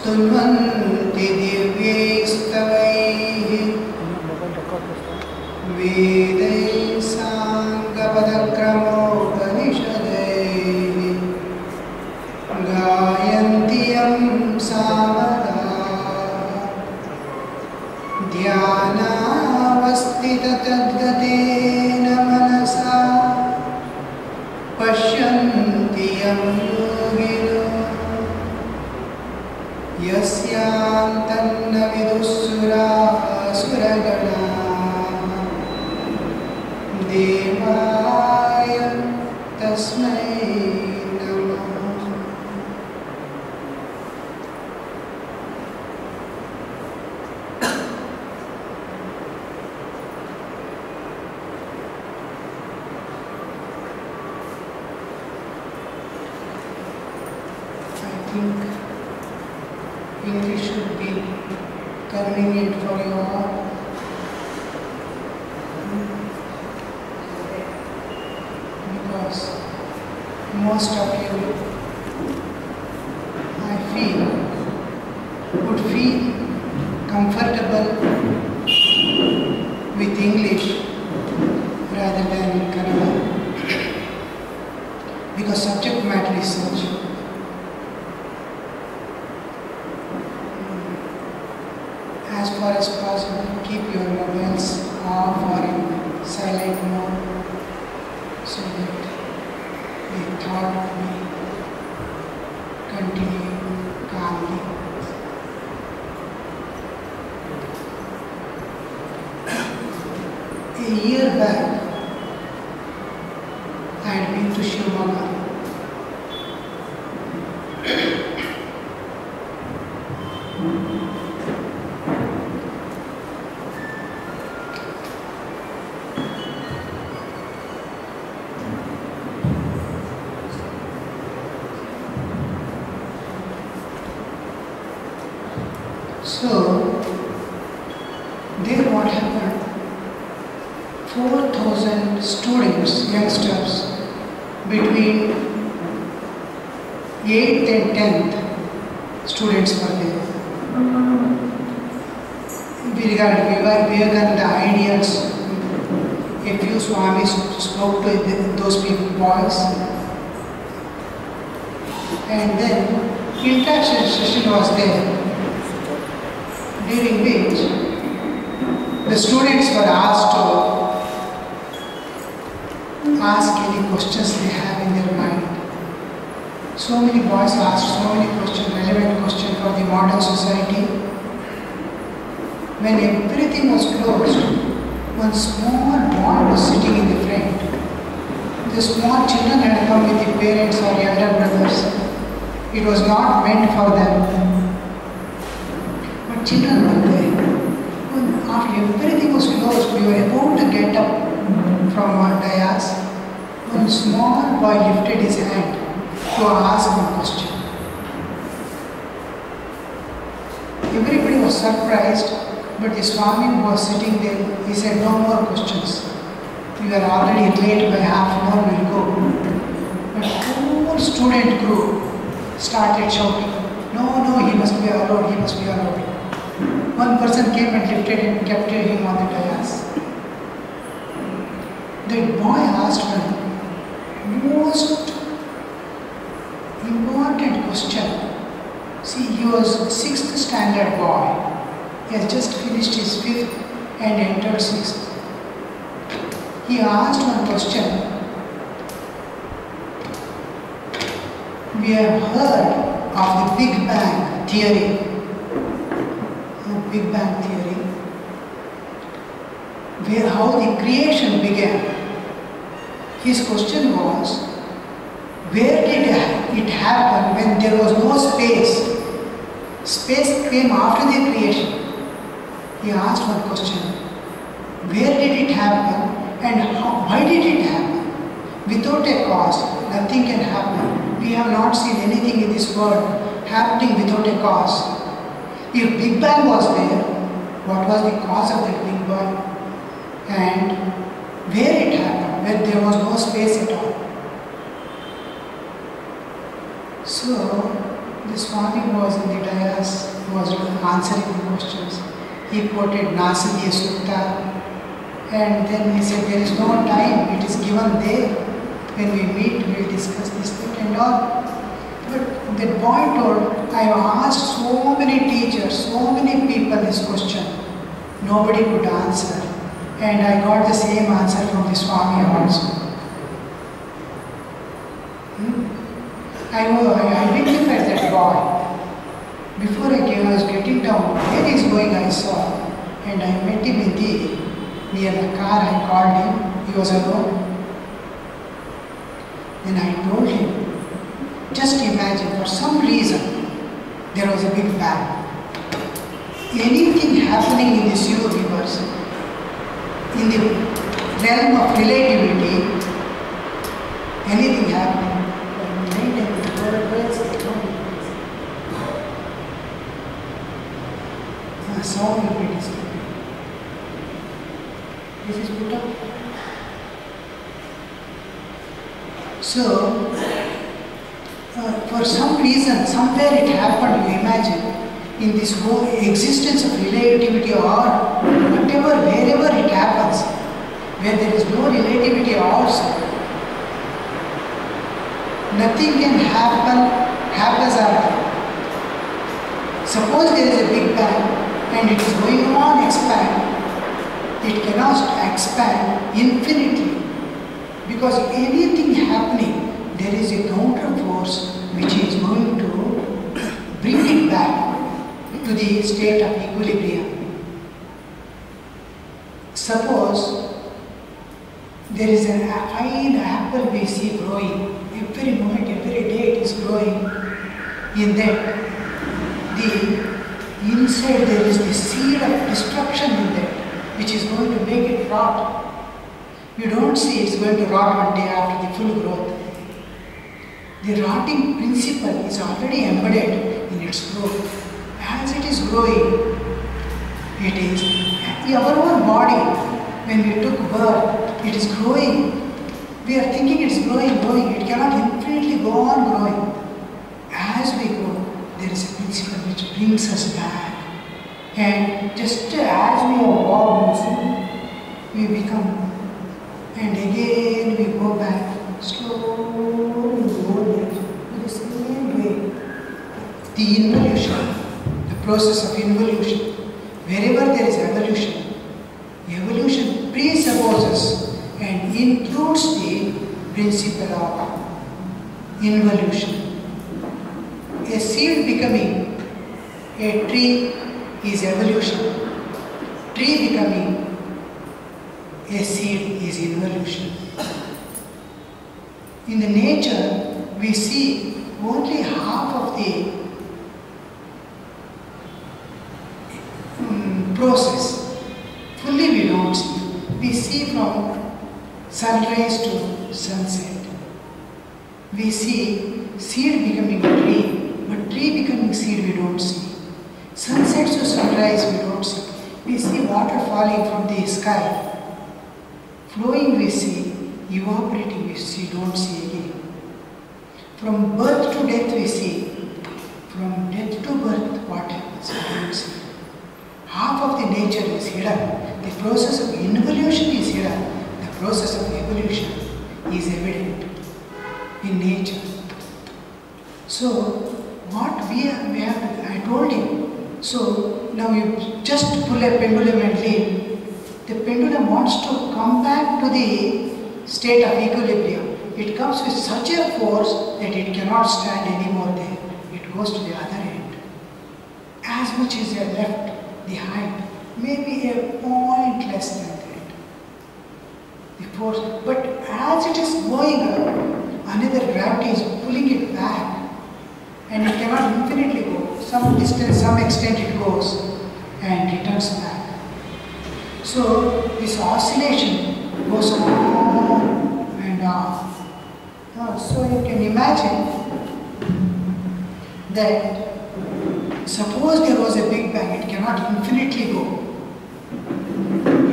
स्तुन्वन्ति दिव्यैस्तवैः वेदैः साङ्गपदक्रमोपनिषदैः गायन्ति यं सामगाः ध्यानावस्थिततद्गतेन मनसा पश्यन्ति यं योगिनो यस्यान्तन्न विदुःसुरासुरगणाः देवाय तस्मै नमः। I think English should be convenient for you all. Because most of you, I feel, would feel comfortable with English rather than Kannada. Because subject matter is such. As far as possible, keep your mobiles off or in silent mode so that the thought may continue calmly. A year back, I had been to Shivamogga. So, there what happened, 4,000 students, youngsters, between 8th and 10th students were there. We regard Vinayakananda ideals. A few Swamis spoke to those people, boys. And then interaction session was there, during which the students were asked to ask any questions they have in their mind. So many boys asked so many questions, relevant questions for the modern society. When everything was closed, one small boy was sitting in the front. The small children had come with the parents or younger brothers. It was not meant for them. Children were there. After everything was closed, we were about to get up from our dais. One small boy lifted his hand to ask one question. Everybody was surprised, but the Swami who was sitting there, he said, no more questions. We are already late by half an hour, we'll go. But the whole student group started shouting, no, he must be allowed, he must be allowed. One person came and lifted him, kept him on the dais. The boy asked one most important question. See, he was 6th standard boy. He has just finished his 5th and entered 6th. He asked one question. We have heard of the Big Bang theory. Big Bang theory, where how the creation began. His question was, where did it happen when there was no space? Space came after the creation. He asked one question, where did it happen and why did it happen? Without a cause, nothing can happen. We have not seen anything in this world happening without a cause. If Big Bang was there, what was the cause of that Big Bang? And where it happened, where there was no space at all. So, The Swami was in the dais, was answering the questions. He quoted Nasadiya Sutta, and then he said, there is no time, it is given there. When we meet, we will discuss this thing and all. But that boy told, I have asked so many teachers, so many people this question. Nobody could answer. And I got the same answer from the Swami also. I identified that boy. Before I was getting down, where he is going I saw. And I met him near the car. I called him. He was alone. Then I told him, just imagine, for some reason, there was a big bang. Anything happening in this universe, in the realm of relativity, anything happening, sound will be disturbed. This is put up. So, for some reason, somewhere it happened, you imagine, in this whole existence of relativity or whatever, wherever it happens, where there is no relativity also, nothing can happens after. Suppose there is a big bang and it is going on expand, it cannot expand infinitely, because anything happening, there is a counter force which is going to bring it back to the state of equilibrium. Suppose there is a fine apple we see growing, every moment, every day it is growing. In that, inside there is the seed of destruction in that, which is going to make it rot. You don't see it's going to rot one day after the full growth. The rotting principle is already embedded in its growth. As it is growing, it is. Our own body, when we took birth, it is growing. We are thinking it is growing. It cannot infinitely go on growing. As we grow, there is a principle which brings us back. And just as we are born, we become, and again we go back slowly in the same way. The involution, the process of involution. Wherever there is evolution, evolution presupposes and includes the principle of involution. A seed becoming a tree is evolution. Tree becoming a seed is involution. In the nature, we see only half of the process. Fully we don't see. We see from sunrise to sunset. We see seed becoming a tree, but tree becoming seed we don't see. Sunset to sunrise we don't see. We see water falling from the sky. Flowing we see, evaporating we see, don't see again. From birth to death we see. From death to birth, what happens we don't see. Half of the nature is hidden. The process of involution is hidden. The process of evolution is evident in nature. So, what we have to, I told him, so now you just pull a pendulum and leave. The pendulum wants to come back to the state of equilibrium. It comes with such a force that it cannot stand anymore there. It goes to the other end. As much as left behind, maybe a point less than that. The force, but as it is going up, another gravity is pulling it back, and it cannot infinitely go. Some distance, some extent it goes and returns back. So this oscillation goes on and on. So you can imagine that suppose there was a big bang, it cannot infinitely go.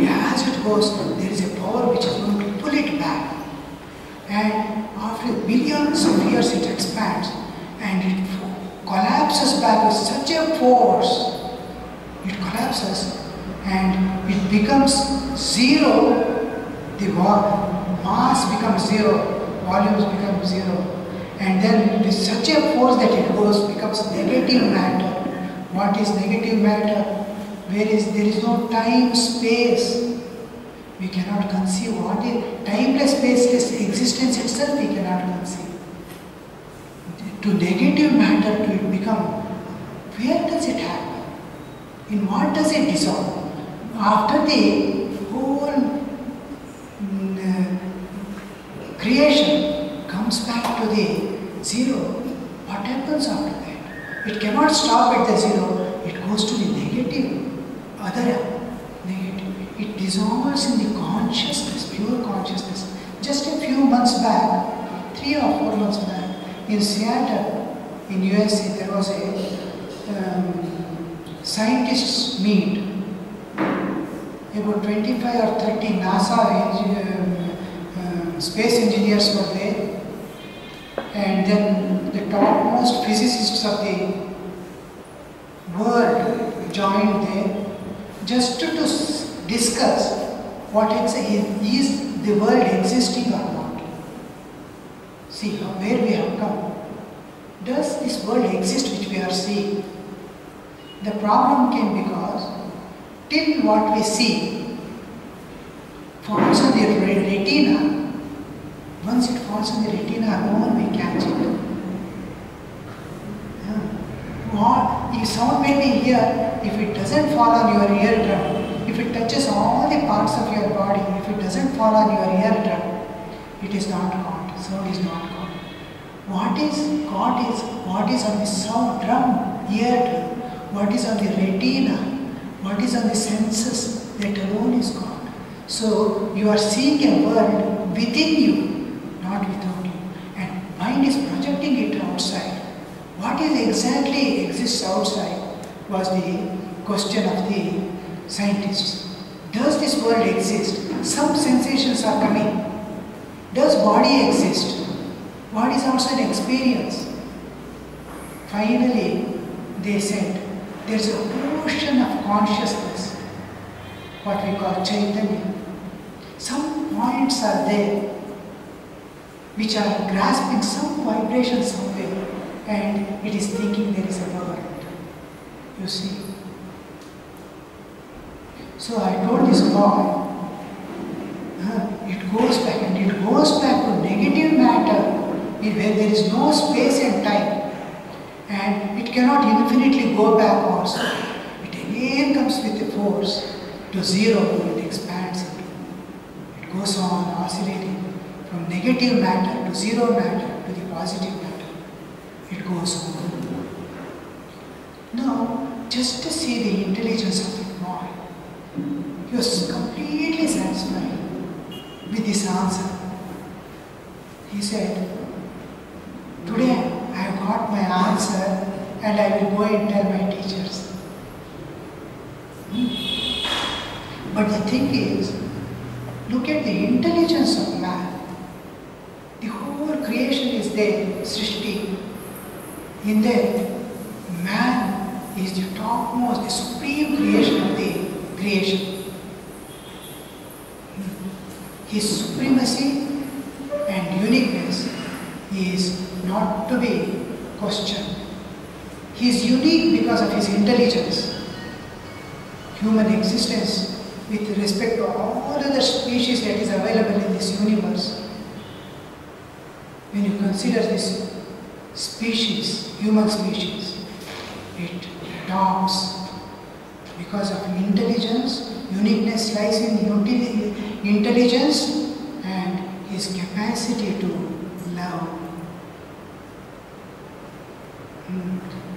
As it goes, there is a power which is going to pull it back. And after billions of years it expands and it collapses collapses back with such a force. It collapses and it becomes zero. The mass becomes zero, volumes become zero. And then with such a force that it becomes negative matter. What is negative matter? There is no time, space. We cannot conceive what is timeless, spaceless existence itself. We cannot conceive. To negative matter, to it become. Where does it happen? In what does it dissolve? After the whole creation comes back to the zero. What happens after that? It cannot stop at the zero. It goes to the negative. Negative. It dissolves in the consciousness, pure consciousness. Just a few months back, 3 or 4 months back, in Seattle, in USA, there was a scientists meet. About 25 or 30 NASA space engineers were there, and then the topmost physicists of the world joined there, just to discuss what is the world existing or not. See where we have come. Does this world exist which we are seeing? The problem came because till what we see falls on the retina, once it falls on the retina alone we catch it. If sound may be here, if it doesn't fall on your eardrum, if it touches all the parts of your body, if it doesn't fall on your eardrum, it is not caught. Sound is not caught. What is caught is what is on the sound drum, eardrum, what is on the retina, what is on the senses, that alone is caught. So you are seeing a world within you, not without you. And mind is projecting it outside. What exactly exists outside was the question of the scientists. Does this world exist? Some sensations are coming. Does body exist? What is outside experience? Finally, they said, there is a ocean of consciousness, what we call Chaitanya. Some points are there which are grasping some vibration somewhere, and it is thinking there is a world. You see. So I told this boy, it goes back, and it goes back to negative matter where there is no space and time, and it cannot infinitely go back also. It again comes with a force to zero, it expands it. It goes on oscillating from negative matter to zero matter to the positive matter. It goes on. Now, just to see the intelligence of the boy, he was completely satisfied with this answer. He said, today I have got my answer and I will go and tell my teachers. But the thing is, look at the intelligence of man. The whole creation is there, Srishti. In that, man is the topmost, the supreme creation of the creation. His supremacy and uniqueness is not to be questioned. He is unique because of his intelligence. Human existence with respect to all other species that is available in this universe. When you consider this species, human species, it tops because of intelligence. Uniqueness lies in intelligence and his capacity to love.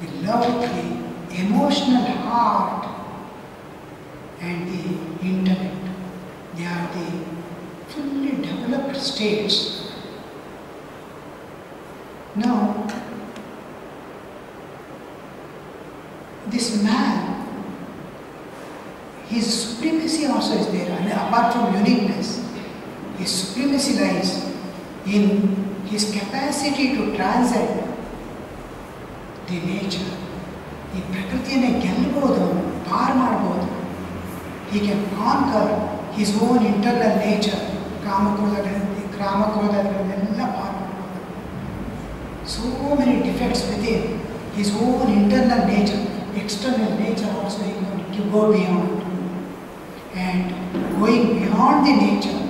The love, the emotional heart and the intellect, they are the fully developed states. Now, this man, his supremacy also is there, and apart from uniqueness, his supremacy lies in his capacity to transcend the nature. ಈ ಪ್ರಕೃತಿಯನ್ನೇ ಗೆಲ್ಲಬಹುದು, ಪಾರ್ ಮಾಡಬಹುದು. He can conquer his own internal nature. ಕಾಮಕ್ರೋಧಗಳನ್ನೆಲ್ಲ ಪಾರ್ ಮಾಡಬಹುದು. So many defects within his own internal nature. External nature also he can go beyond, and going beyond the nature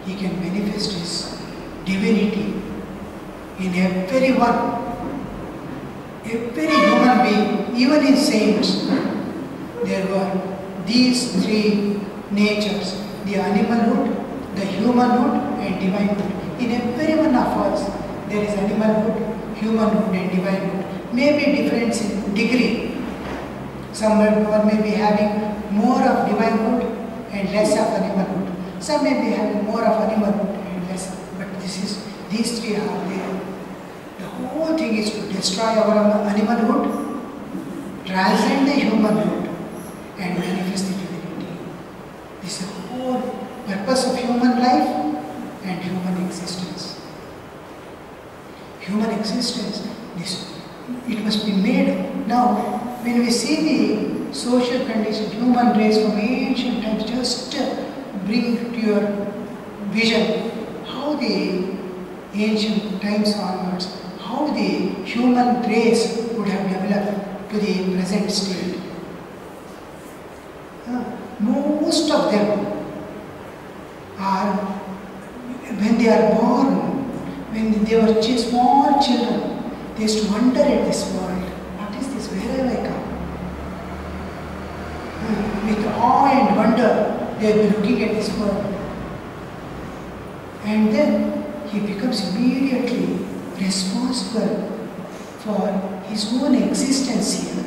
he can manifest his divinity in everyone, every human being, even in saints. There were these three natures: the animalhood, the humanhood and divinehood. In every one of us there is animalhood, humanhood and divinehood. Maybe difference in degree. Someone may be having more of divinehood and less of animalhood. Some may be having more of animalhood and less. But these three are there. The whole thing is to destroy our animalhood, transcend the humanhood, and manifest the divinity. This is the whole purpose of human life and human existence. Human existence, it must be made now. When we see the social condition, human race from ancient times, just bring to your vision how the ancient times onwards, how the human race would have developed to the present state. Most of them are, when they are born, when they were small children, they used to wonder at this world. What is this? Where have I come? With awe and wonder, they will be looking at this world. And then he becomes immediately responsible for his own existence here.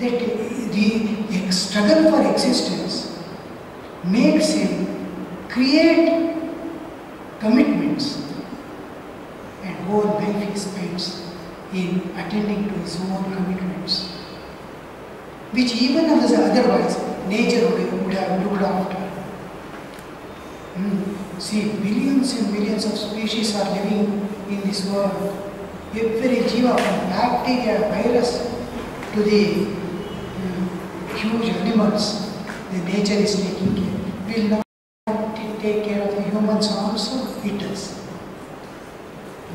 That the struggle for existence makes him create commitments, and whole life he spends in attending to his own commitments, which even otherwise nature would have looked after. See, billions and billions of species are living in this world. Every jiva, from bacteria, virus to the huge animals, the nature is taking care. Will not take care of the humans also? It does.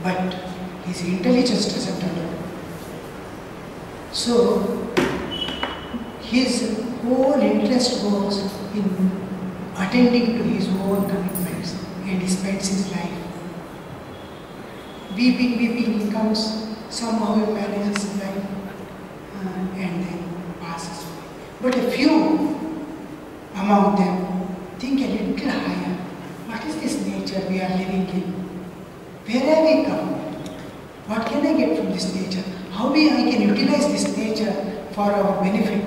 But his intelligence doesn't allow. So, his whole interest goes in attending to his own commitments, and he spends his life weeping, he comes, somehow he manages his life and then passes away. But a few among them think a little higher. What is this nature we are living in? Where have we come? What can I get from this nature? How I can utilize this nature for our benefit?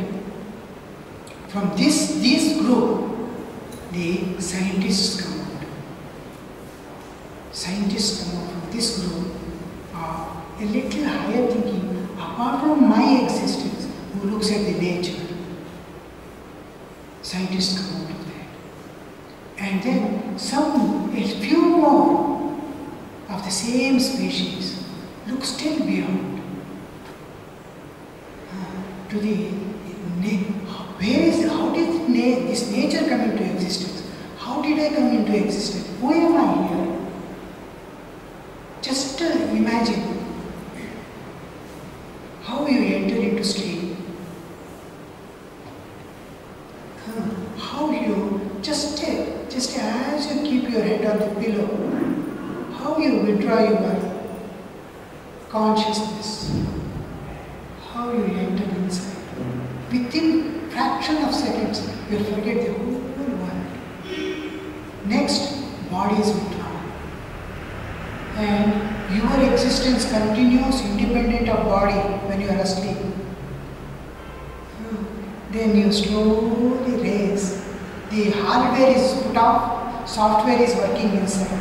From this group, the scientists come out. Scientists come out from this group are a little higher thinking, apart from my existence, who looks at the nature. Scientists come out of that. And then a few more of the same species look still beyond to the how did this nature come into existence? How did I come into existence? Who am I here? Just imagine how you enter into sleep. How you just as you keep your head on the pillow, how you withdraw your consciousness, how you enter inside. Within fraction of seconds, you will forget the whole world. Next, body is withdrawn. And your existence continues independent of body when you are asleep. Then you slowly raise. The hardware is put off, software is working inside.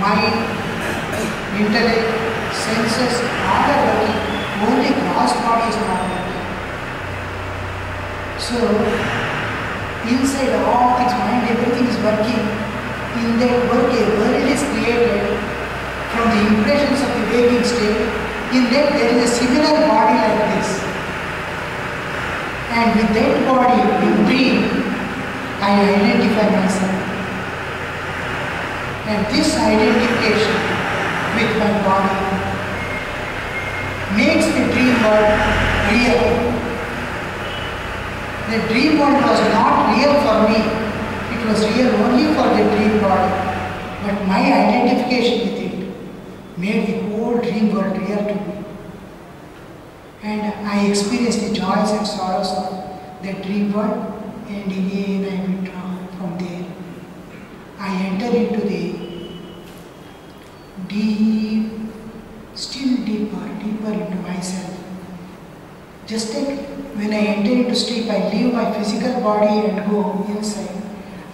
Mind, intellect, senses, all are working. Only gross body is not working. So, inside all its mind, everything is working. In that work, a world is created from the impressions of the waking state, in that there is a similar body like this. And with that body, in dream, I identify myself. And this identification with my body makes the dream world real. The dream world was not real for me. It was real only for the dream body. But my identification with it made the whole dream world real to me. And I experienced the joys and sorrows of the dream world, and again I withdraw from there. I enter into the deep, still deeper into myself. Just like when I enter into sleep, I leave my physical body and go inside.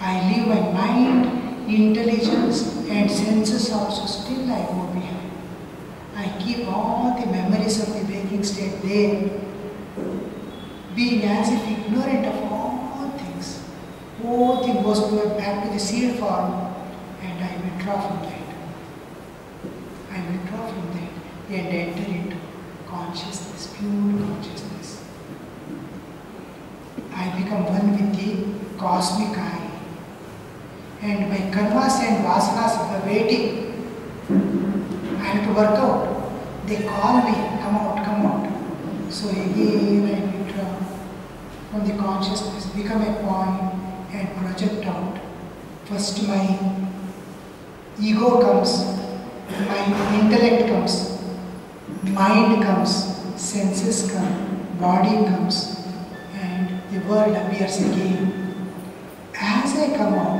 I leave my mind, intelligence and senses also, still I go behind. I keep all the memories of the waking state there, being as if ignorant of all things. Whole thing goes back to the seed form, and I withdraw from that. I withdraw from that and enter into consciousness, pure consciousness. I become one with the cosmic eye. And my karmas and vasanas are waiting. I have to work out. They call me, come out, come out. So again I withdraw from the consciousness, become a point and project out. First my ego comes, my intellect comes, mind comes, senses come, body comes, and the world appears again. As I come out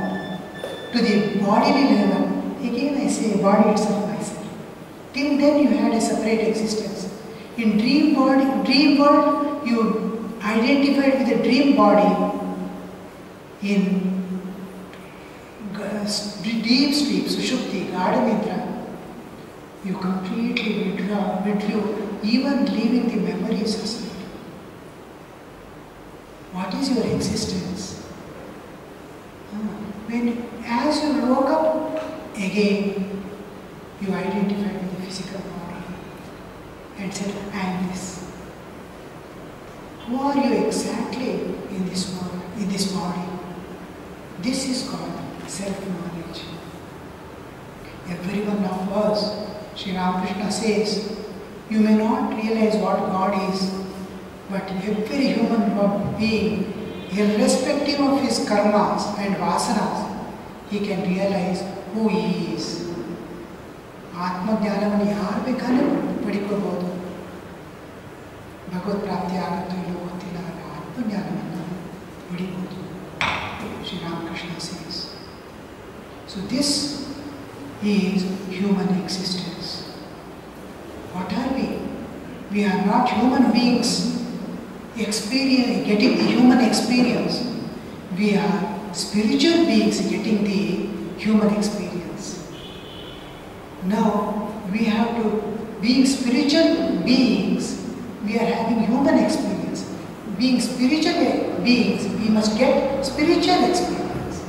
to the bodily level, again I say body itself myself. Till then you had a separate existence. In dream world you identified with the dream body. In deep sleep, sushupti, Gadamitra, you completely withdrew, even leaving the memories aside. What is your existence? As you woke up, again you identified with the physical body and said, I am this. Who are you exactly in this world, in this body? This is called self-knowledge. Every one of us, Sri Ramakrishna says, you may not realize what God is, but every human being, irrespective of his karmas and vasanas, he can realize who he is. Atma Jnanavan yaar bekane padikobodu. Bhagavad Prapti agattu illo gottilla Atma Jnanavan padikobodu. Sri Ramakrishna says. So this is human existence. What are we? We are not human beings getting the human experience. We are spiritual beings getting the human experience. Now we have to, being spiritual beings, we are having human experience. Being spiritual beings, we must get spiritual experience.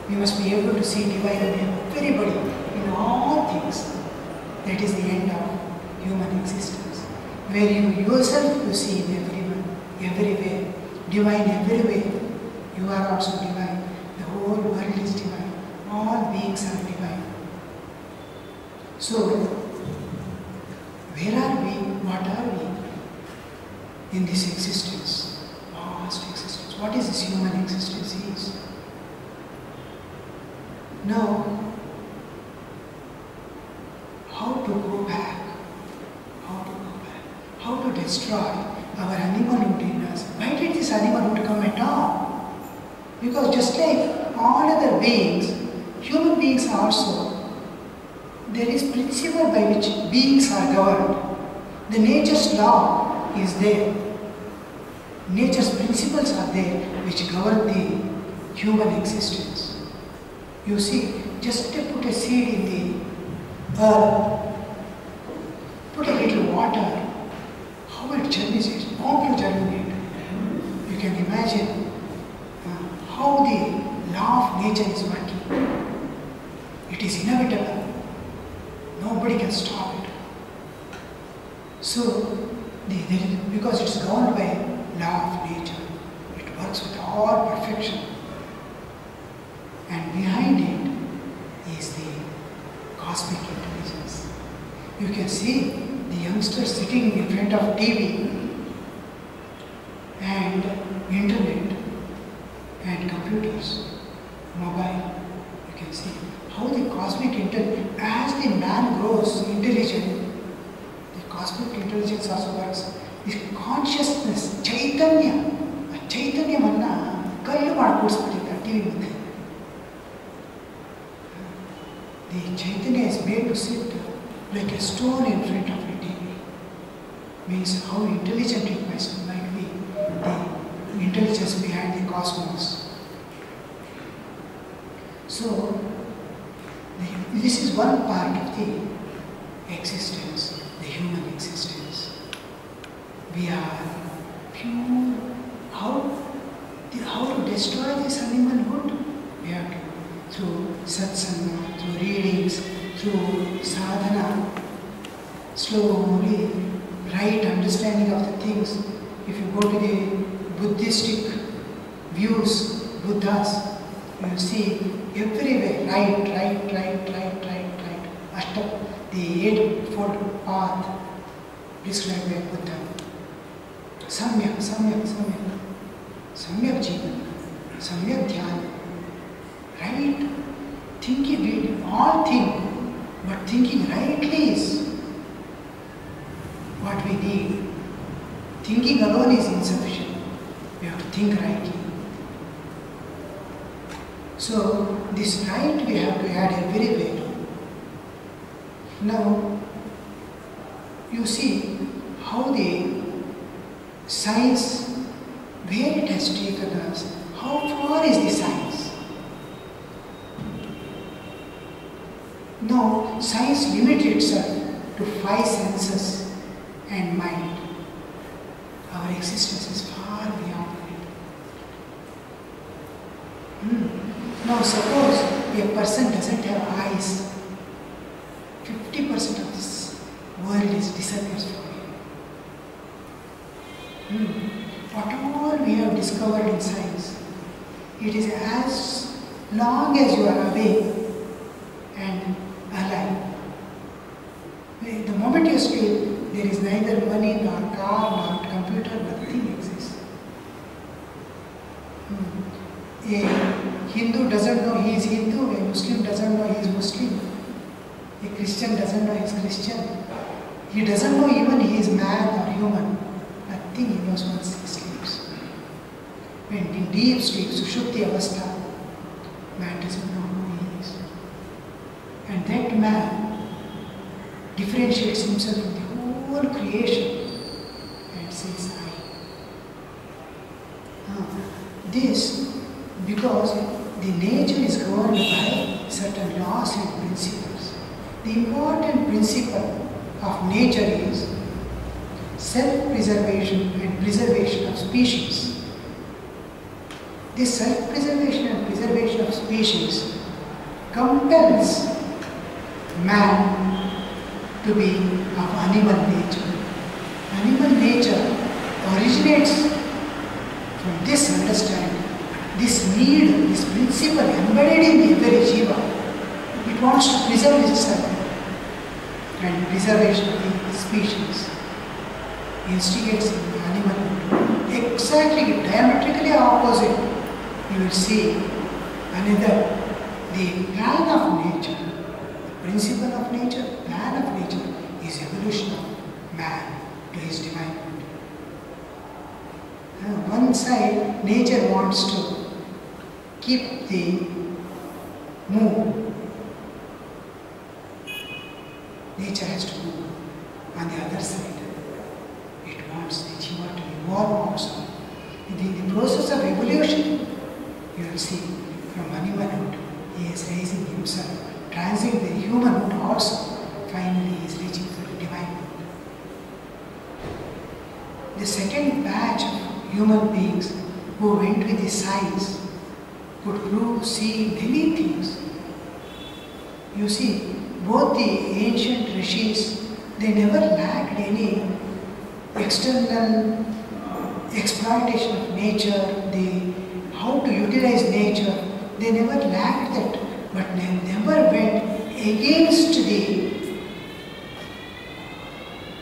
We must be able to see divine in everybody, in all things. That is the end of human existence. Where you yourself you see in everyone, everywhere, divine everywhere. You are also divine. The whole world is divine. All beings are divine. So, where are we? What are we in this existence? Vast existence. What is this human existence is? Now, how to go back? How to go back? How to destroy our animalhood in us? Why did this animalhood come at all? Because just like all other beings, human beings also, there is principle by which beings are governed. The nature's law is there. Nature's principles are there which govern the human existence. You see, just to put a seed in the earth, put a little water, how it germinates, it's bound to germinate. You can imagine how the law of nature is working. It is inevitable. Nobody can stop it. So, because it's governed by law of nature, it works with all perfection. And behind it is the cosmic intelligence. You can see the youngsters sitting in front of TV and internet and computers, mobile. You can see how the cosmic intelligence, as the man grows intelligent, the cosmic intelligence also works. This consciousness, Chaitanya, Chaitanya manna, kallu maadkudisbiಟ್ಟಿದ್ದಾರೆ TV ಮುಂದೆ. The Chaitanya is made to sit like a stone in front of a TV. Means how intelligent it might be, the intelligence behind the cosmos. So, this is one part of the existence, the human existence. We are pure. How to destroy this animalhood? We have to, through satsanga, through readings, through sadhana, slowly, right understanding of the things. If you go to the Buddhistic views, Buddhas, you see everywhere, right. The eightfold path described by Buddha. Samyak jivan, samyak dhyana. Right thinking, we all think, but thinking rightly is what we need. Thinking alone is insufficient. We have to think rightly. So, this right we have to add everywhere. Now, you see how the science, where it has taken us, how far is the science? Now, science limits itself to 5 senses and mind. Our existence is far beyond it. Now, suppose a person doesn't have eyes, 50% of this world disappears from him. What all we have discovered in science, it is as long as you are awake and alive. The moment you sleep, there is neither money, nor car, nor computer, nothing exists. A Hindu doesn't know he is Hindu, a Muslim doesn't know he is Muslim, a Christian doesn't know he is Christian. He doesn't know even he is man or human. Nothing he knows once he sleeps. When in deep sleep, Sushupti Avastha, man doesn't know who he is. And that man differentiates himself from the whole creation and says, I. This, because the nature is governed by certain laws and principles. The important principle of nature is self-preservation and preservation of species. This self-preservation and preservation of species compels man to be of animal nature. Animal nature originates from this understanding, this need, this principle embedded in every jiva. It wants to preserve itself, and preservation of the species instigates in the animal. Exactly diametrically opposite, you will see another, the plan of nature, the principle of nature, plan of nature is evolution of man to his divine beauty. One side, nature wants to keep the moon. Nature has to move. On the other side, it wants the jiva to evolve also. In the process of evolution, you will see from animalhood, he is raising himself, transiting the humanhood also. Finally, he is reaching to the divinehood. The second batch of human beings who went with the science could see many things. You see, both the ancient rishis, they never lacked any external exploitation of nature, how to utilize nature. They never lacked that, but they never went against the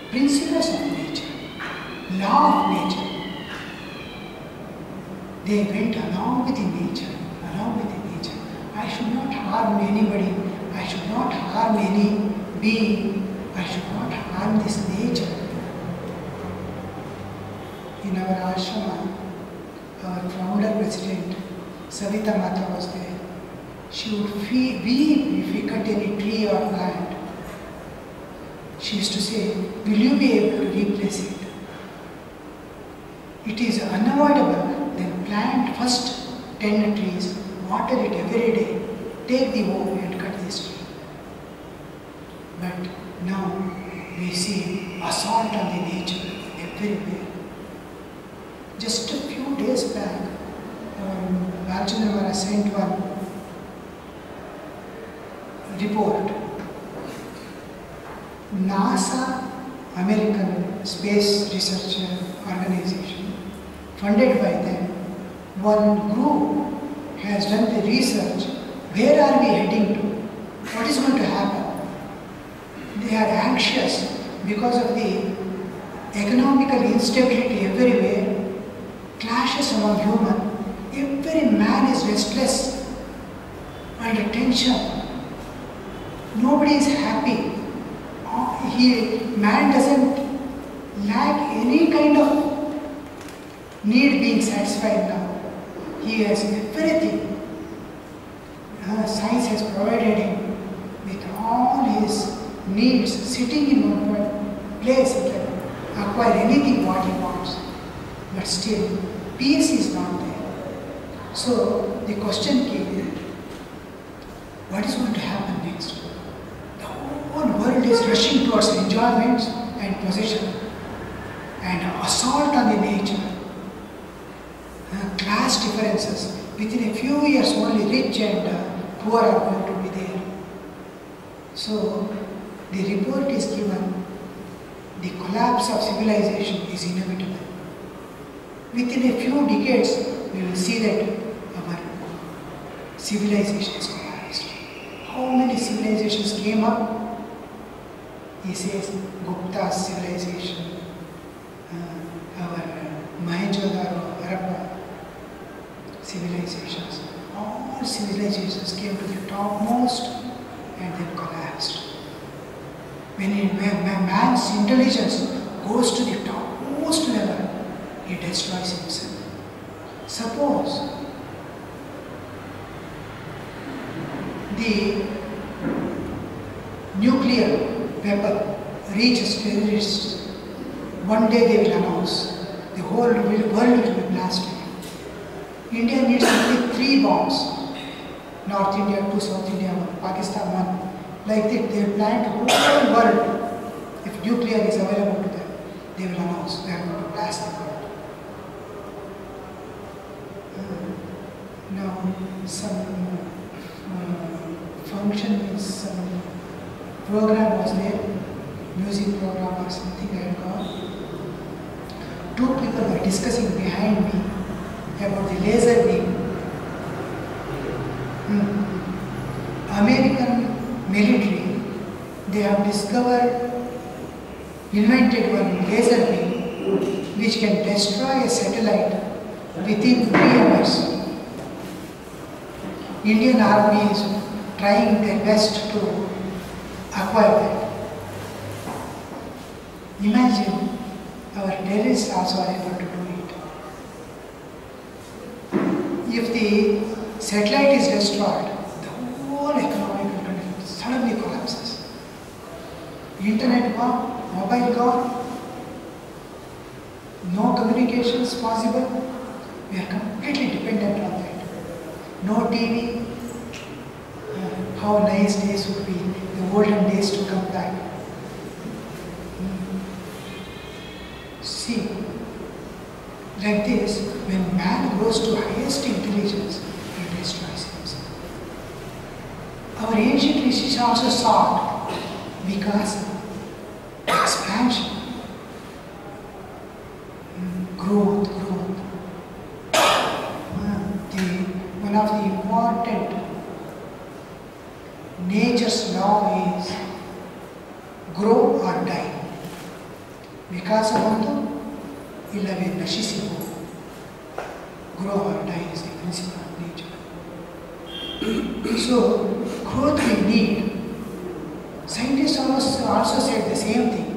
principles of nature, law of nature. They went along with the nature, I should not harm anybody, I should not harm any being, I should not harm this nature. In our ashrama, our founder president, Savita Mata was there. She would weep if we cut any tree or plant. She used to say, will you be able to replace it? It is unavoidable. Then plant first 10 trees, water it every day, take the hoe and cut this tree. But now we see assault on the nature everywhere. Just a few days back, Arjuna Maharaj sent one report. NASA, American Space Research Organization, funded by them, one group has done the research. Where are we heading to? What is going to happen? They are anxious because of the economical instability everywhere, clashes among humans. Every man is restless, under tension. Nobody is happy. Man doesn't lack any kind of need being satisfied now. He has everything. Science has provided him with all his needs, sitting in one place. He can acquire anything what he wants. But still, peace is not there. So the question came, what is going to happen next? The whole world is rushing towards enjoyment and possession and assault on the nature. Class differences. Within a few years only rich and poor are going to be there. So the report is given, the collapse of civilization is inevitable. Within a few decades, we will see that our civilization is collapsed. How many civilizations came up? He says Gupta civilization, our Mohenjo-daro, Harappa civilizations. All civilizations came to the topmost and then collapsed. When man's intelligence goes to the topmost level, he destroys himself. Suppose the nuclear weapon reaches terrorists, one day they will announce the whole world will be blasted. India needs only 3 bombs. North India 2, South India 1, Pakistan 1. Like that, they plan to whole world. If nuclear is available to them, they will announce they are going to blast the world. Now, some function, some program was there, music program or something I had gone. 2 people were discussing behind me about the laser beam. American military, they have invented one laser beam which can destroy a satellite within 3 hours. Indian army is trying their best to acquire that. Imagine our terrorists also are able to do it. If the satellite is destroyed, the whole economic condition suddenly collapses. Internet gone, mobile gone, no communications possible. We are completely dependent on that. No TV. How nice days would be, the olden days to come back. See, like this, when man grows to highest intelligence, he destroys himself. Our ancient rishis also sought Vikasa, expansion, growth. One of the important nature's law is grow or die. Vikasa ಒಂದು ಇಲ್ಲವೇ ನಶಿಸಿತು. Grow or die is the principle of nature. So, growth we need. Scientists also said the same thing.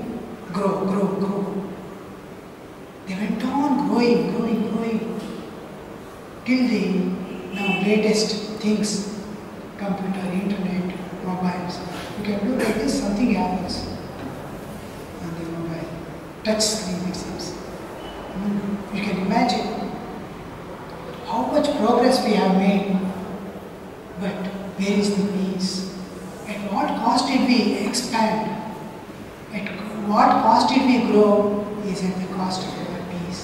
Grow. They went on growing. Till the now latest things, computer, internet, mobiles. You can do like this, something happens on the mobile. Touch screen it seems. You can imagine how much progress we have made, but where is the peace? At what cost did we expand? At what cost did we grow? Is at the cost of our peace.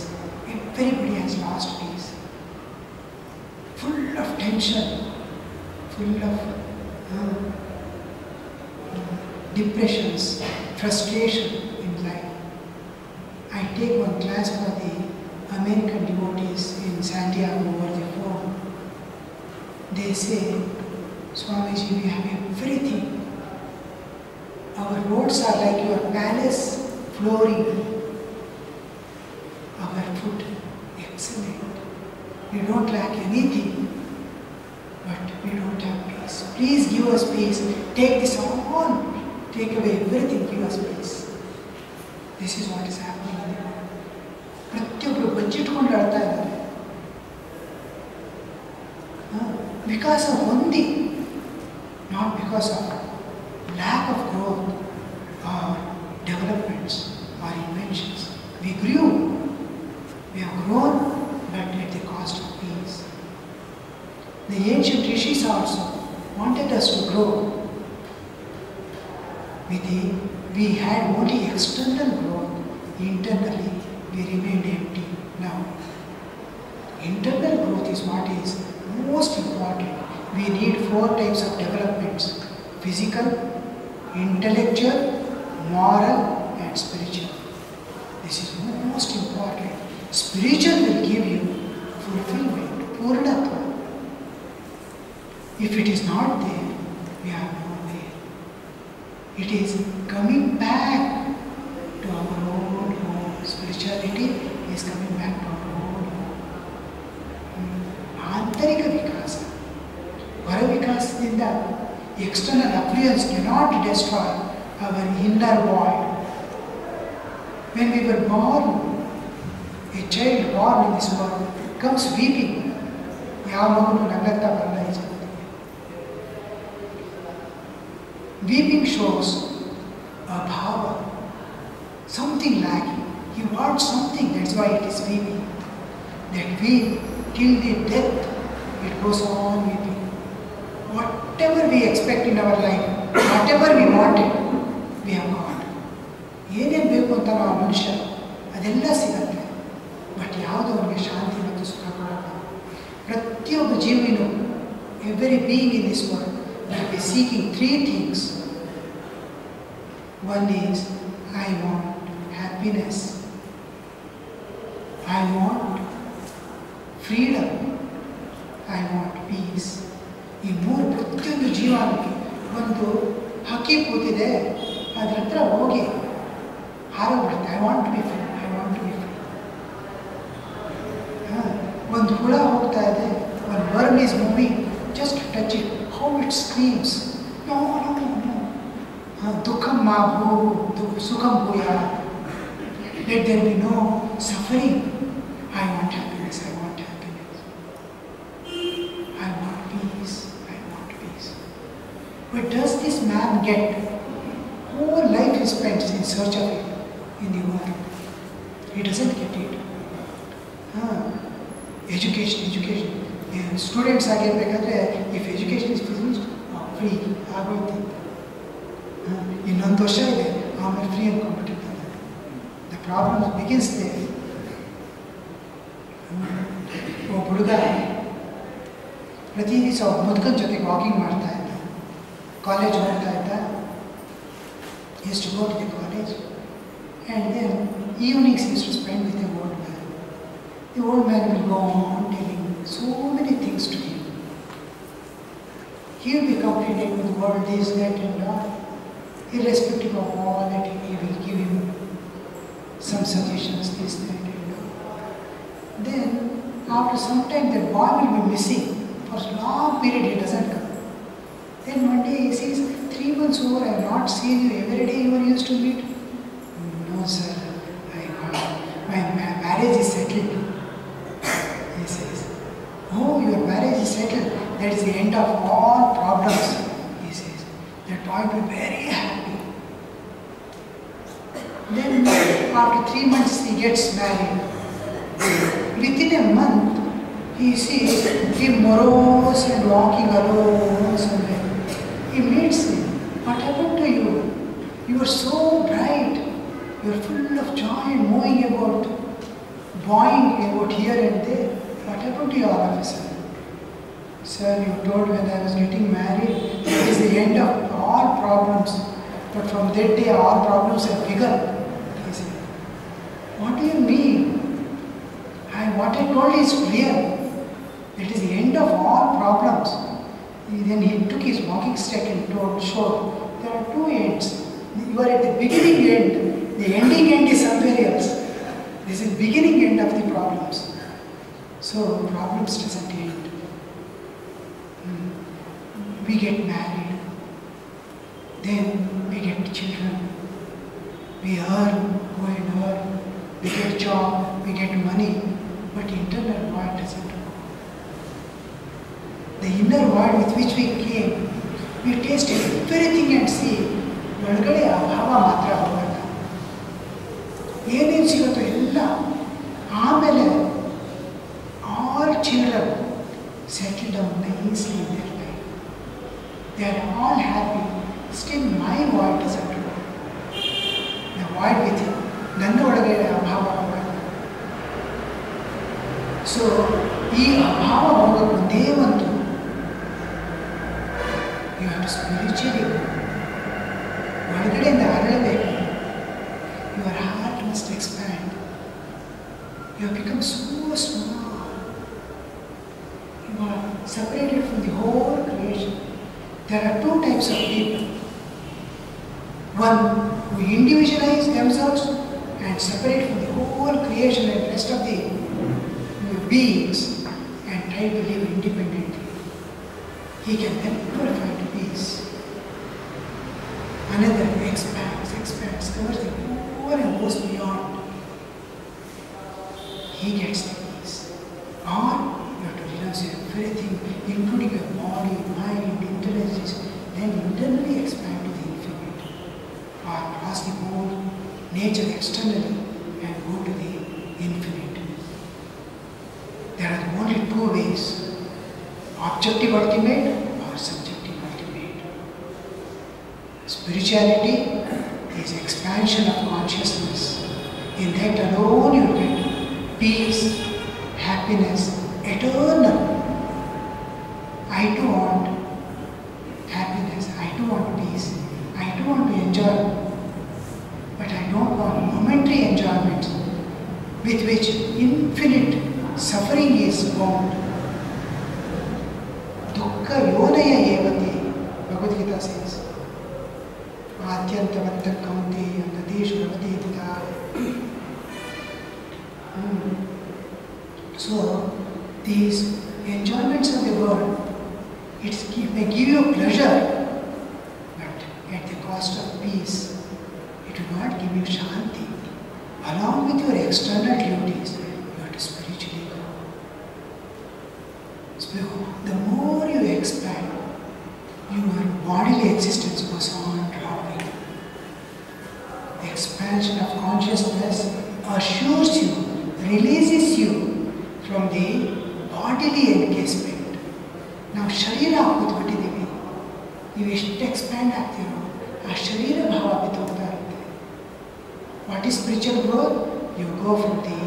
Everybody has lost peace. Full of tension, full of depressions, frustration in life. I take one class for the American devotees in San Diego over the phone. They say, Swamiji, we have everything. Our roads are like your palace flooring. Our food, excellent. We don't lack anything, but we don't have peace. Please give us peace. Take this on. Take away everything, give us peace. This is what is happening in the world. ಪ್ರತಿಯೊಬ್ಬರು ಬಚ್ಚಿಟ್ಕೊಂಡು ಆಡ್ತಾ ಇದ್ದಾರೆ. ವಿಕಾಸ ಹೊಂದಿ, not because of lack of growth or developments or inventions. We grew, we have grown, but at the cost of peace. The ancient rishis also wanted us to grow. We had only external growth. Internally, we remained empty. Now, internal growth is what is most important. We need 4 types of developments: physical, intellectual, moral, and spiritual. This is most important. Spiritual will give you fulfillment, purnatva. If it is not there, we are not there. It is coming back to our own home. Spirituality is coming back to our own home. Antarika vikasa. Vara vikasadinda external appearance cannot destroy our inner void. When we were born, a child born in this world comes weeping. Weeping shows a bhava, something lacking. He wants something, that's why it is weeping. That weep till the death, it goes on weeping. Whatever we expect in our life, whatever we wanted, we have got. ಏನೇನು ಬೇಕು ಅಂತ ನಾವು ಮನುಷ್ಯ ಅದೆಲ್ಲ ಸಿಗತ್ತೆ, but ಯಾವುದು ಅವನಿಗೆ ಶಾಂತಿ ಮತ್ತು ಸುಖ ಕೊಡಲ್ಲ. ಪ್ರತಿಯೊಬ್ಬ ಜೀವಿನೂ, every being in this world will be seeking 3 things. One is, I want happiness, I want freedom, I want peace. ಈ 3 ಪ್ರತಿಯೊಂದು ಜೀವನಕ್ಕೆ. ಒಂದು ಹಕ್ಕಿ ಕೂತಿದೆ, ಅದರ ಹತ್ರ ಹೋಗಿ ಹಾರೋಗ್ಬಿಡುತ್ತೆ. I want to be free, I want to be free. ಒಂದು ಹುಳ ಹೋಗ್ತಾ ಇದೆ, ಒಂದು worm is moving, just touch it, how it screams, no no no. ದುಃಖಂ ಮಾ ಭೂ ಸುಖಂ ಭೂಯ, let there be no suffering. I want happiness, I want happiness, I want peace, I want peace. But does this man get? Whole life he spends in search of it in the world. He doesn't get it. Education. Students ಆಗಿರಬೇಕಾದ್ರೆ, if education is finished, free ಆಗೋಯ್ತು. ಇನ್ನೊಂದು ವರ್ಷ ಇದೆ, ಆಮೇಲೆ free ಅನ್ಕೊಂಡ್ಬಿಟ್ಟಿರ್ತಾರೆ. The problem begins there. ಒಬ್ಬ ಹುಡುಗ ಪ್ರತಿ ದಿವಸ ಮುದುಕನ ಜೊತೆಗೆ ವಾಕಿಂಗ್ ಮಾಡ್ತಾ ಇದ್ದ, ಕಾಲೇಜ್ ಹೋಗ್ತಾ ಇದ್ದ. He used to go to the college, and then evenings he used to spend with the old man. The old man will go on telling so many things to him. He will be complaining with the world, this, that, and all. Irrespective of all that, he will give him some suggestions, this, that, and all. Then, after some time, that boy will be missing. For a long period, he doesn't come. Then one day he says, 3 months over, I have not seen you. Every day you were used to meet. No, sir. My marriage is settled. He says, oh, your marriage is settled. That is the end of all problems. He says, that boy will be very happy. Then after 3 months he gets married. Within a month, he sees him morose and walking alone somewhere. He meets him. What happened to you? You are so bright. You are full of joy and moving about, boing about here and there. What happened to you all of a sudden? Sir, you told when I was getting married, it is the end of all problems. But from that day, all problems have begun. He said, what do you mean? What I told is real. It is the end of all problems. Then he took his walking stick and showed there are 2 ends. You are at the beginning end. The ending end is somewhere else. This is beginning end of the problems. So problems doesn't end. We get married. Then we get children. We earn, go and earn. We get job, we get money. But internal void doesn't go. The inner void with which we came, we taste everything and see. ಒಳಗಡೆ ಅಭಾವ ಮಾತ್ರ ಹೋಗಲ್ಲ. ಏನೇನು ಸಿಗುತ್ತೋ ಎಲ್ಲ. ಆಮೇಲೆ all children settle down nicely in their life. They are all happy. Still my void doesn't go. The void within. ನನ್ನ ಒಳಗಡೆ ಅಭಾವ ಹೋಗಲ್ಲ. ಸೊ ಈ ಅಭಾವ ಹೋಗೋದು ಒಂದೇ ಒಂದು. You have to spiritually go. ಒಳಗಡೆಯಿಂದ ಅರಳಬೇಕು. Your heart must expand. You have become so small. You are separated from the whole creation. There are 2 types of people. One who individualize themselves and separate from the whole creation and rest of the beings and try to live independently. He can never find peace. Another expands, covers the whole and goes beyond. He gets the peace. Or you have to renounce everything, including your body, mind, intelligence, then internally expand to the infinite. Or cross the whole nature externally and go to the infinite. There are only 2 ways. Objective ultimate or subjective ultimate. Spirituality is expansion of consciousness. In that alone you get peace, happiness, eternal. I too want happiness, I too want peace, I too want to enjoy. But I don't want momentary enjoyments with which infinite suffering is bound. Dukkha yonaya evati, Bhagavad Gita says. Atyantavatta kaunteya nadeshu ravadetita. So, these enjoyments of the world, it may give you pleasure, but at the cost of peace. It will not give you shanti. Along with your external duties, you have to spiritually go. So, the more you expand, your bodily existence goes on dropping. The expansion of consciousness assures you, releases you from the bodily encasement. Now, sharira ಕೂತ್ಬಿಟ್ಟಿದ್ದೀವಿ. ನೀವು ಎಷ್ಟು expand ಆಗ್ತೀರೋ ಆ ಶರೀರ ಭಾವ ಬಿತ್ತೋಗ್ತಾ ಇರುತ್ತೆ. What is spiritual growth? You go from the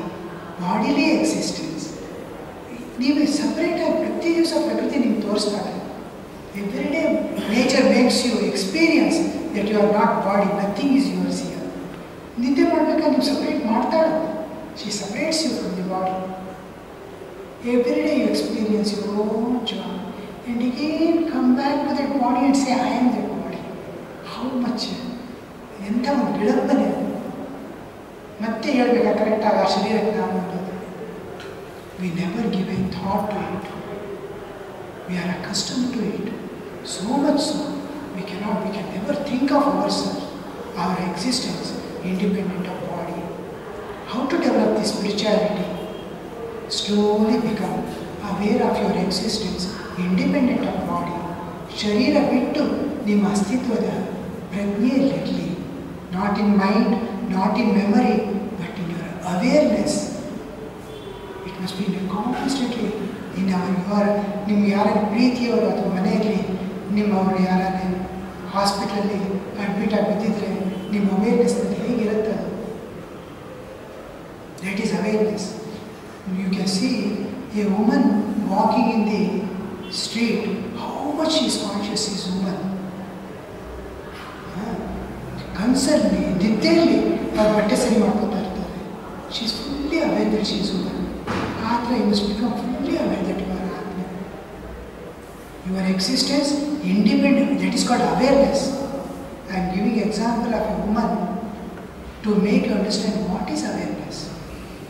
bodily existence. ನೀವು separate ಆಗಿ ಪ್ರತಿ ದಿವಸ ಪ್ರಕೃತಿ ನಿಮ್ಗೆ ತೋರಿಸ್ತಾರೆ. Every day nature makes you experience that you are not body, nothing is yours here. Nidhe madbekare you separate ಮಾಡ್ತಾಳೆ. She separates you from the body. Every day you experience your own joy. And again come back to that body and say, I am that body. How much? ಎಂಥ ಒಂದು ವಿಡಂಬನೆ. ಮತ್ತೆ ಹೇಳಬೇಕಾ ಕರೆಕ್ಟಾಗಿ ಆ ಶರೀರಕ್ಕೆ ನಾನು ಅನ್ನೋದು. We never give a thought to it. We are accustomed to it. So much so, we can never think of ourselves, our existence, independent of body. How to develop this spirituality? Slowly become aware of your existence, independent of body. Sharira bittu ನಿಮ್ಮ ಅಸ್ತಿತ್ವದ ಪ್ರಜ್ಞೆಯಲ್ಲಿರಲಿ. Not in mind, not in memory, but in your awareness. It must be constantly in your ನಿಮ್ಮ ಯಾರು ಪ್ರೀತಿಯವರು ಅಥವಾ ಮನೆಯಲ್ಲಿ ನಿಮ್ಮವರು ಯಾರೇ ಹಾಸ್ಪಿಟಲಲ್ಲಿ admit ಆಗಿದ್ದಿದ್ರೆ ನಿಮ್ಮ ಅವೇರ್ನೆಸ್ನಲ್ಲಿ ಹೇಗಿರುತ್ತೆ ಅದು? That is awareness. You can see a woman walking in the street, how much she is conscious is woman. Concernly, ನಿದ್ದೆಯಲ್ಲಿ ಅವ್ರ ಬಟ್ಟೆ ಸರಿ ಮಾಡ್ಕೊತಾ ಇರ್ತಾರೆ. She is fully aware that she is woman. Atra, you must become fully aware that you are Atma. Your existence, independent, that is called awareness. I am giving example of a woman to make you understand what is awareness.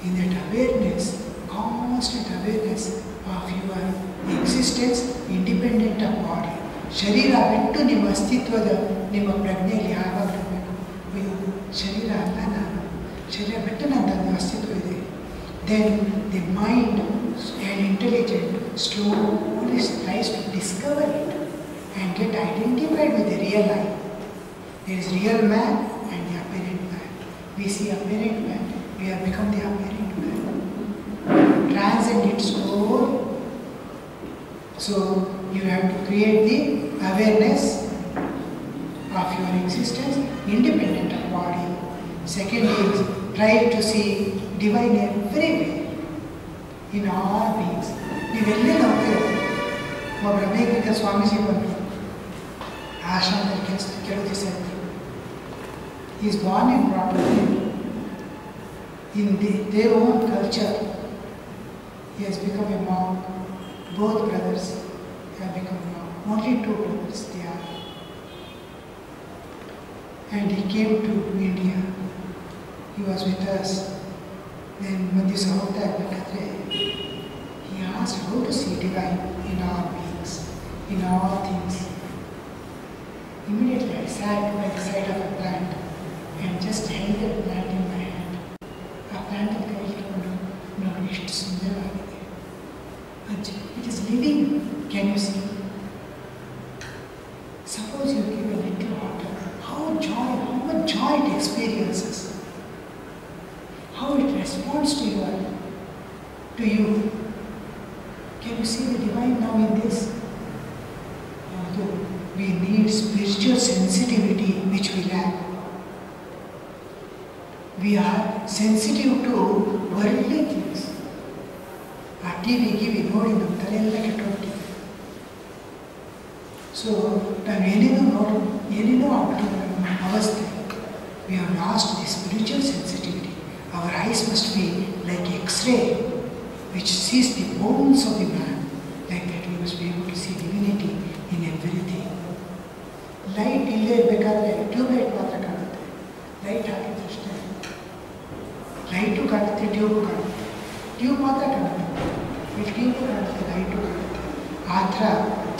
In that awareness, constant awareness of your existence, independent of body. ಶರೀರ ಬಿಟ್ಟು ನಿಮ್ಮ ಅಸ್ತಿತ್ವದ ನಿಮ್ಮ ಪ್ರಜ್ಞೆಯಲ್ಲಿ ಯಾವಾಗಲೂ ಶರೀರ ಅಲ್ಲ ನಾನು, ಶರೀರ ಬಿಟ್ಟು ನನ್ನ ಅಸ್ತಿತ್ವ ಇದೆ. Then the mind and intelligence slowly tries to discover it and get identified with the real I. There is real man and the apparent man. We see apparent man, we have become the apparent man. Transcend it slowly. So you have to create the awareness of your existence independent of body. Second is try to see divine everywhere in all beings. ನೀವೆಲ್ಲೇ ನೋಡ್ತೀರೋ ಒಬ್ಬ ರಮೇಶ್ವರ ಸ್ವಾಮೀಜಿ ಬಂದರು ಆಶ್ರಮದಲ್ಲಿ ಕೆಲವು ದಿವಸ ಇದ್ದರು. He is born and brought up in their own culture. He has become a monk. Both brothers have become monks. Only two brothers they are. And he came to India. He was with us. Then when this he asked how to see divine in all beings, in all things. Immediately I sat by the side of a plant and just held that plant in my hand. A plant ನೋಡಿ ಎಷ್ಟು ಸುಂದರವಾಗಿದೆ. It is living. Can you see? Suppose you give a little water. How much joy it experiences. How it responds to you. Can you see the divine now in this? Although we need spiritual sensitivity which we lack. We are sensitive to worldly things. ಆ TV ನೋಡಿ ನಮ್ಮ ತಲೆಯೆಲ್ಲ ಕೆಟ್ಟೋಗ್ತೀವಿ. So ನಾವು ಏನೇನೋ ಆಗ್ಬಿಟ್ಟಿದೆ ನಮ್ಮ ಅವಸ್ಥೆ. We have lost the spiritual sensitivity. Our eyes must be like X-ray which sees the bones of the man. Like that we must be able to see divinity in everything. Light ಇಲ್ಲೇ ಬೇಕಾದರೆ tube light ಮಾತ್ರ ಕಾಣುತ್ತೆ. Light ಹಾಕಿದಷ್ಟೇ light ಕಾಣುತ್ತೆ, tube ಕಾಣುತ್ತೆ. Tube ಮಾತ್ರ ಕಾಣುತ್ತೆ, ಈ tube ಕಾಣುತ್ತೆ, ಲೈಟು ಕಾಣುತ್ತೆ. ಆ ಥರ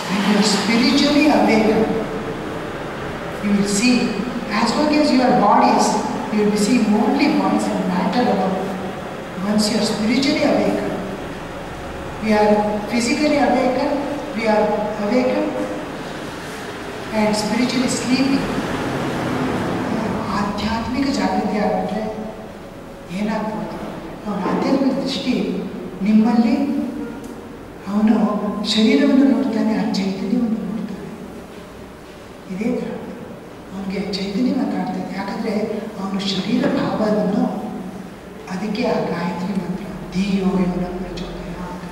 when you are spiritually awakened, you will see, as long as your bodies, you will be seeing only bodies and matter alone. Once you are spiritually awakened, we are physically awakened, we are awakened and spiritually sleeping. ಆಧ್ಯಾತ್ಮಿಕ ಜಾಗೃತಿ ಆಗಿಬಿಟ್ರೆ ಏನಾಗ್ಬೋದು, ಅವನ ಆಧ್ಯಾತ್ಮಿಕ ದೃಷ್ಟಿ ನಿಮ್ಮಲ್ಲಿ ಅವನು ಶರೀರವನ್ನು ನೋಡ್ತಾನೆ, ಆ ಚೈತನ್ಯವನ್ನು ನೋಡ್ತಾನೆ. ಇದೇ ಥರ ಅವನಿಗೆ ಚೈತನ್ಯವನ್ನು ಕಾಣ್ತಾನೆ. ಯಾಕಂದರೆ ಅವನು ಶರೀರ ಭಾವವನ್ನು, ಅದಕ್ಕೆ ಆ ಗಾಯತ್ರಿ ಮಂತ್ರ ಧಿಯೋ ಯೋನ ಪ್ರಚೋದಯಾತ್.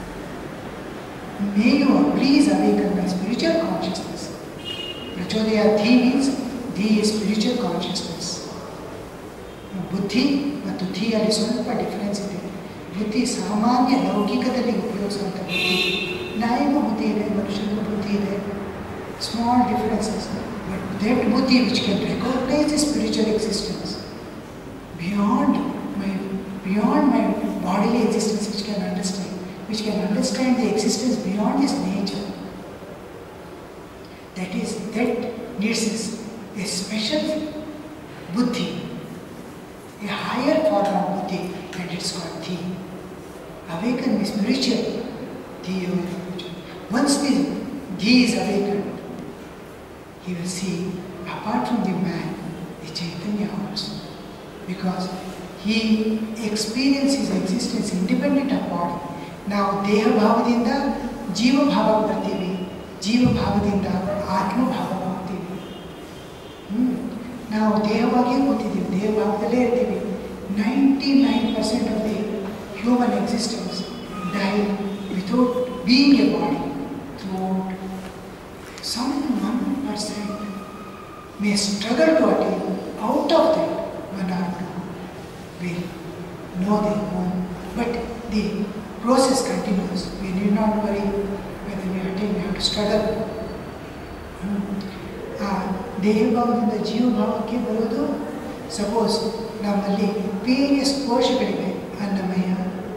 May you please awaken my spiritual consciousness. Prachodaya Dhi means ಧಿ is spiritual consciousness. ಬುದ್ಧಿ ಮತ್ತು ಧಿಯಲ್ಲಿ ಸ್ವಲ್ಪ ಡಿಫರೆನ್ಸ್ ಇದೆ. ಬುದ್ಧಿ ಸಾಮಾನ್ಯ ಲೌಕಿಕದಲ್ಲಿ ಉಪಯೋಗಿಸುವಂಥ ಬುದ್ಧಿ. ನಾಯಿಗೂ ಬುದ್ಧಿ ಇದೆ, ಮನುಷ್ಯನಿಗೂ ಬುದ್ಧಿ ಇದೆ. Small differences. ಬಟ್ ದಟ್ ಬುದ್ಧಿ which can recognise the spiritual existence beyond my bodily existence, which can understand the existence beyond this nature. That needs a special buddhi, a higher form of buddhi, and it's called dhi. Awaken is spiritual, dhi is spiritual. Once the dhi is awakened, he will see, apart from the man, the Chaitanya also. Because he experiences existence independent of body. ನಾವು ದೇಹ ಭಾವದಿಂದ ಜೀವ ಭಾವಕ್ಕೆ ಬರ್ತೀವಿ, ಜೀವ ಭಾವದಿಂದ ಆತ್ಮ ಭಾವಕ್ಕೆ ಹೋಗ್ತೀವಿ. ನಾವು ದೇಹವಾಗಿಯೇ ಕೂತಿದ್ದೀವಿ, ದೇಹ ಭಾವದಲ್ಲೇ ಇರ್ತೀವಿ. 99% of the human existence die without being a body. Throughout some 1% may struggle to attain. Out of that, 1 or 2 will know their own. But the process continues. We need not worry whether we attain, we have to struggle. ದೇಹ ಭಾವದಿಂದ ಜೀವ ಭಾವಕ್ಕೆ ಬರೋದು, suppose ನಮ್ಮಲ್ಲಿ various ಕೋಶಗಳಿವೆ, ಅನ್ನಮಯ,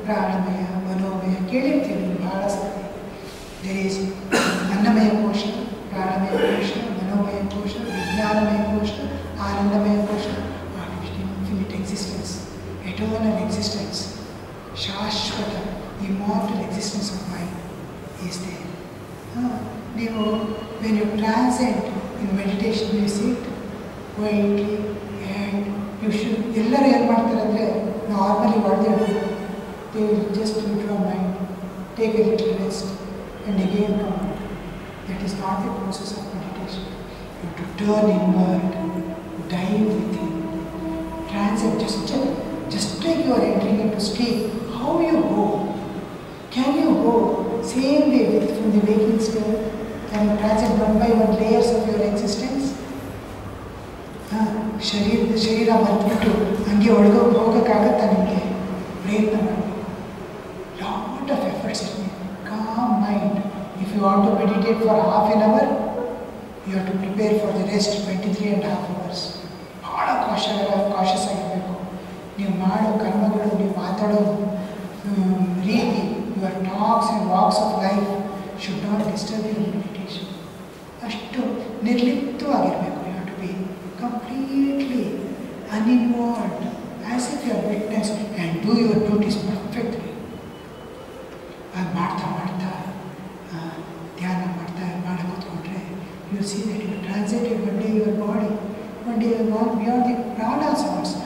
ಪ್ರಾಣಮಯ, ಮನೋಮಯ, ಕೇಳಿರ್ತೀವಿ ಬಹಳ ಸರಿ. There is ಅನ್ನಮಯ ಕೋಶ, ಪ್ರಾಣಮಯ ಕೋಶ, ಮನೋಮಯ ಕೋಶ, ವಿಜ್ಞಾನಮಯ ಕೋಶ, ಆನಂದಮಯ ಕೋಶ, infinite existence, eternal existence, Shashvata, immortal existence of mind is there. When you transcend in meditation, you sit quietly and you should, ಎಲ್ಲರೂ ಏನು ಮಾಡ್ತಾರೆ ಅಂದರೆ, normally what they do, they will just withdraw mind, take a little rest and again come out. That is not the process of meditation. You have to turn inward, dive within, transcend, just like you are entering into sleep. How you go? Can you go same way from the waking state? Can you transcend one by one layers of your existence? ಶರೀರ ಮರೆತುಬಿಟ್ಟು ಹಂಗೆ ಹೋಗೋಕ್ಕಾಗತ್ತಾ ನಿಮಗೆ? ಪ್ರಯತ್ನ ಮಾಡಬೇಕು. Lot of efforts it means calm mind. If you want to meditate for half an hour, you have to prepare for the rest 23.5 hours. ಭಾಳ ಕಾಷಸ್ ಆಗಿರಬೇಕು. ನೀವು ಮಾಡೋ ಕರ್ಮಗಳು, ನೀವು ಮಾತಾಡೋ ರೀತಿ, your talks and walks of life should not disturb your meditation. ಅಷ್ಟು ನಿರ್ಲಿಪ್ತವಾಗಿರಬೇಕು. You have to be completely uninvolved, as if you are witness and do your duties perfectly. ಅದು ಮಾಡ್ತಾ ಧ್ಯಾನ ಮಾಡಿ ಕೂತ್ಕೊಂಡ್ರೆ you will see that you translated one day your body, one day your body beyond the pranas also.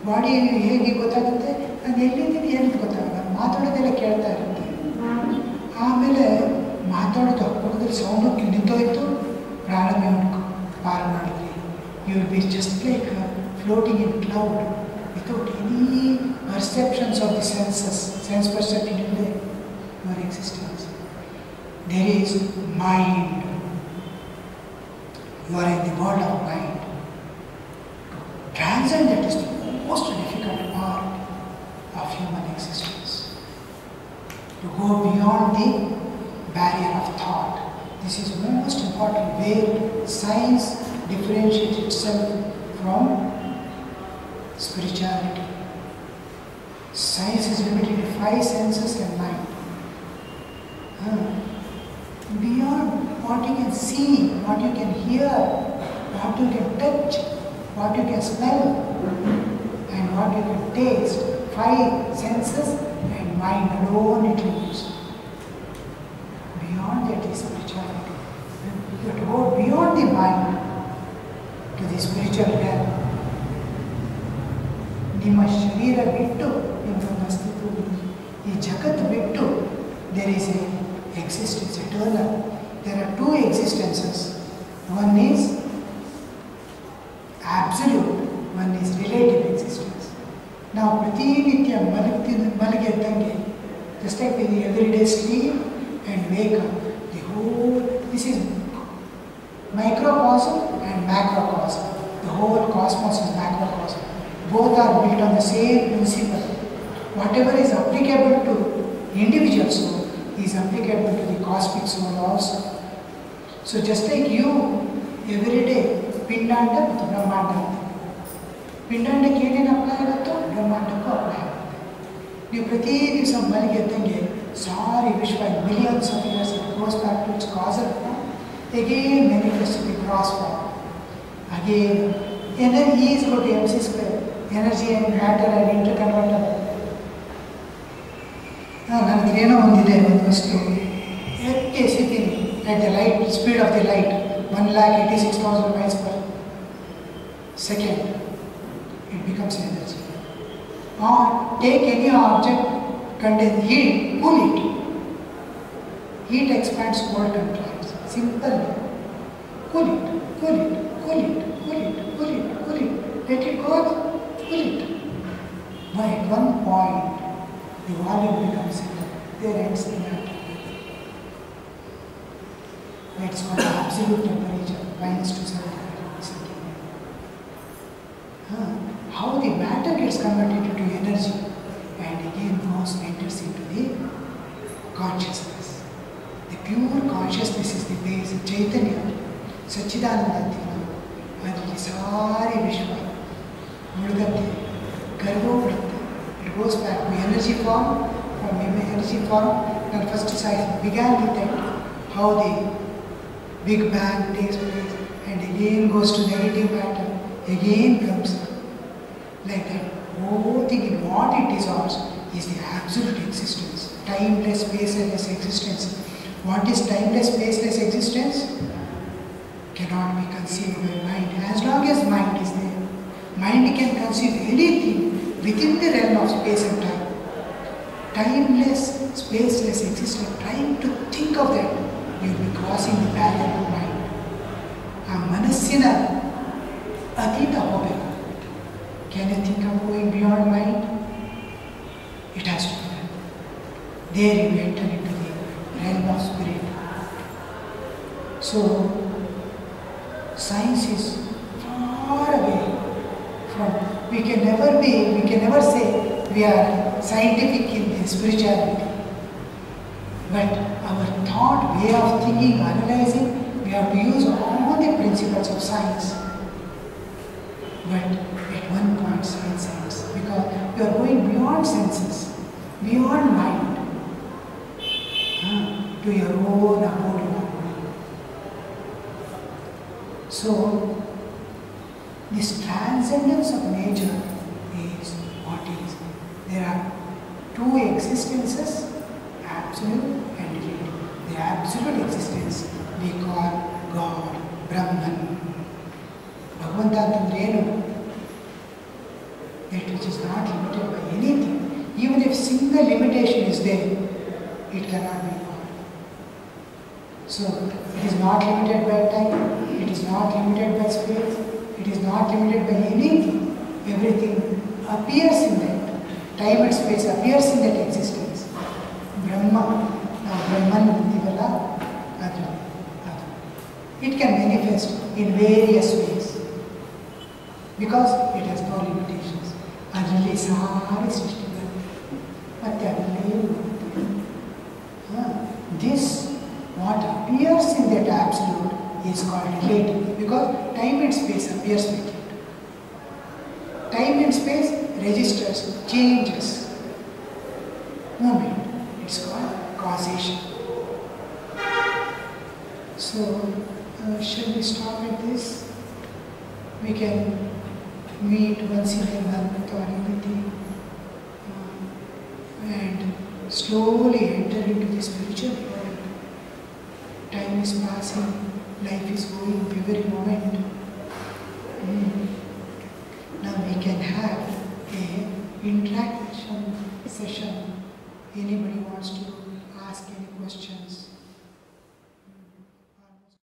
Body ಹೇಗೆ ಗೊತ್ತಾಗುತ್ತೆ? ನಾನು ಎಲ್ಲಿದ್ದೀನಿ ಏನು ಗೊತ್ತಾಗಲ್ಲ, ಮಾತಾಡೋದೆಲ್ಲ ಕೇಳ್ತಾ ಇರುತ್ತೆ. ಆಮೇಲೆ ಮಾತಾಡೋದು ಅಪ್ಪದಲ್ಲಿ ಸೌಂಡು ನಿಂತೋಯ್ತು, ಪ್ರಾಣಮಯ ಪಾರು ಮಾಡಿದ್ರಿ. You will be just like floating in cloud without any perceptions of the senses. Sense perception ಇಲ್ಲದೆ your existence. There is mind. You are in the world of mind. Transcend, that is the most difficult part of human existence. To go beyond the barrier of thought. This is most important, where science differentiates itself from spirituality. Science is limited to 5 senses and mind. Beyond what you can see, what you can hear, what you can touch, what you can smell, and what you can taste. 5 senses and mind alone it leaves. Beyond that is spirituality. You have to go beyond the mind to the spiritual realm. ನಿಮ್ಮ ಶರೀರ ಬಿಟ್ಟು ನಿಮ್ಮೊಂದು ಅಸ್ತಿತ್ವ, ಈ ಜಗತ್ತು ಬಿಟ್ಟು there is a existence, eternal. There are 2 existences. One is absolute, one is relative existence. Now, ಪ್ರತಿನಿತ್ಯ ಮಲಗಿದ್ದಂಗೆ, just like the everyday sleep and wake up, the whole, this is microcosm and and macrocosm. The whole cosmos is macrocosm. Both are built on the same principle. Whatever is applicable to individual soul is applicable to the cosmic soul also. So just like you, every day, Pindanda ಮತ್ತು ಬ್ರಹ್ಮಾಂಡ ಪಿಂಡಾಂಡಕ್ಕೆ ಏನೇನು apply ಆಗುತ್ತೋ ಬ್ರಹ್ಮಾಂಡಕ್ಕೂ apply ಆಗುತ್ತೆ. ನೀವು ಪ್ರತಿ ದಿವಸ ಮನೆಗೆ ಎದ್ದಂಗೆ ಸಾರಿ ವಿಶ್ವ millions of years it goes back to its causal form, again manifests in the gross form. Again, energy is equal to mc square, energy and matter and interconvertible. ನನಗೇನೋ ಒಂದಿದೆ ಒಂದು ವಸ್ತು ಎಕ್ಕೆ ಎಸಿತೀನಿ at the light speed of the light 1,86,000 miles per second, it becomes energy. Or take any object, contain heat, cool it. Heat expands, cold contracts. Simple. Cool it, cool it, cool it, cool it, cool it, cool it. Let it go, cool it. But at one point, the volume becomes zero. There ends the matter. That's called absolute temperature, minus 270 centigrade. How the matter gets converted into energy and again goes enters into the consciousness. The pure consciousness is the base. Chaitanya, Sachidananda, ಅದರಲ್ಲಿ ಸಾರಿ ವಿಶ್ವ ಮುಳುಗತ್ತೆ, ಗರ್ಭೋಗ್ಬಿಡುತ್ತೆ. It goes back to energy form. From energy form, and first science began with that, how the Big Bang takes place and again goes to negative matter, again comes like that. Whole thing in what it dissolves is the absolute existence, timeless, spaceless existence. What is timeless, spaceless existence? Cannot be conceived by mind. As long as mind is there, mind can conceive anything within the realm of space and time. Timeless, spaceless existence, trying to think of that, you will be crossing the barrier of mind. ಆ ಮನಸ್ಸಿನ ಅತೀತ ಹೋಗಬೇಕು. Can you think of going beyond mind? It has to be done. There you enter into the realm of spirit. So, science is far away from, we can never say we are scientific in the spirituality. But our thought, way of thinking, analyzing, we have to use all the principles of science. But at one point science ends, because we are going beyond senses, beyond mind, to your own abode. So, this transcendence of nature is what is. There are two existences, absolute and relative. The absolute existence we call God, Brahman. Bhagavanta antandre enu? That which is not limited by anything. Even if single limitation is there, it cannot be God. So, it is not limited by time, it is not limited by space, it is not limited by anything. Everything appears in that. Time and space appears in that existence. Brahma, Brahman, it can manifest in various ways because it has no limitations. Adalli sari srishtigal matte adalli this what appears in that absolute is called relative because time and space appears with it. Time and space registers changes movement. It's called causation. So, shall we stop at this? We can meet once in a month or anything and slowly enter into the spiritual world. Time is passing, life is going every moment. Now we can have a interaction session. Anybody wants to ask any questions?